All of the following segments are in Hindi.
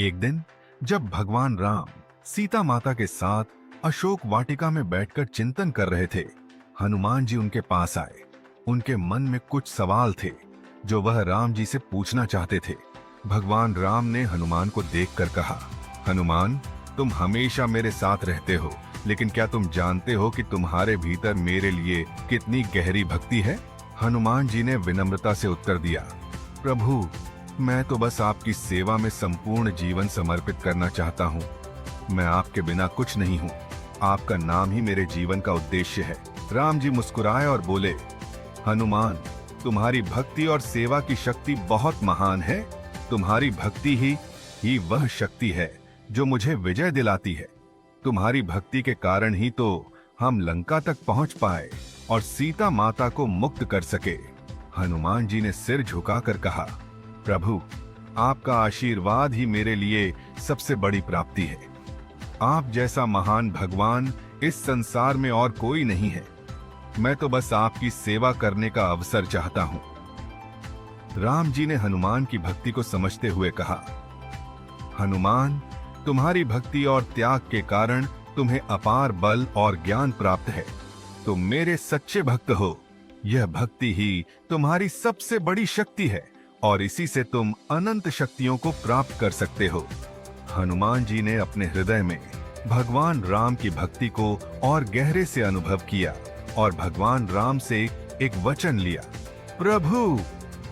एक दिन जब भगवान राम सीता माता के साथ अशोक वाटिका में बैठकर चिंतन कर रहे थे, हनुमान जी उनके पास आए। उनके मन में कुछ सवाल थे जो वह राम जी से पूछना चाहते थे। भगवान राम ने हनुमान को देखकर कहा, हनुमान, तुम हमेशा मेरे साथ रहते हो, लेकिन क्या तुम जानते हो कि तुम्हारे भीतर मेरे लिए कितनी गहरी भक्ति है? हनुमान जी ने विनम्रता से उत्तर दिया, प्रभु, मैं तो बस आपकी सेवा में संपूर्ण जीवन समर्पित करना चाहता हूँ। मैं आपके बिना कुछ नहीं हूँ। आपका नाम ही मेरे जीवन का उद्देश्य है। राम जी मुस्कुराए और बोले, हनुमान, तुम्हारी भक्ति और सेवा की शक्ति बहुत महान है। तुम्हारी भक्ति ही वह शक्ति है जो मुझे विजय दिलाती है। तुम्हारी भक्ति के कारण ही तो हम लंका तक पहुंच पाए और सीता माता को मुक्त कर सके। हनुमान जी ने सिर झुकाकर कहा, प्रभु, आपका आशीर्वाद ही मेरे लिए सबसे बड़ी प्राप्ति है। आप जैसा महान भगवान इस संसार में और कोई नहीं है। मैं तो बस आपकी सेवा करने का अवसर चाहता हूं। राम जी ने हनुमान की भक्ति को समझते हुए कहा, हनुमान, तुम्हारी भक्ति और त्याग के कारण तुम्हें अपार बल और ज्ञान प्राप्त है। तुम मेरे सच्चे भक्त हो। यह भक्ति ही तुम्हारी सबसे बड़ी शक्ति है और इसी से तुम अनंत शक्तियों को प्राप्त कर सकते हो। हनुमान जी ने अपने हृदय में भगवान राम की भक्ति को और गहरे से अनुभव किया और भगवान राम से एक वचन लिया, प्रभु,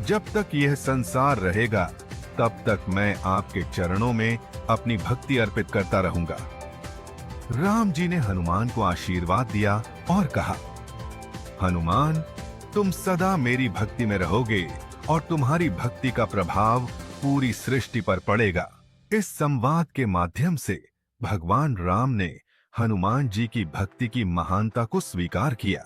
जब तक यह संसार रहेगा तब तक मैं आपके चरणों में अपनी भक्ति अर्पित करता रहूंगा। राम जी ने हनुमान को आशीर्वाद दिया और कहा, हनुमान, तुम सदा मेरी भक्ति में रहोगे और तुम्हारी भक्ति का प्रभाव पूरी सृष्टि पर पड़ेगा। इस संवाद के माध्यम से भगवान राम ने हनुमान जी की भक्ति की महानता को स्वीकार किया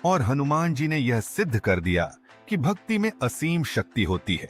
और हनुमान जी ने यह सिद्ध कर दिया कि भक्ति में असीम शक्ति होती है।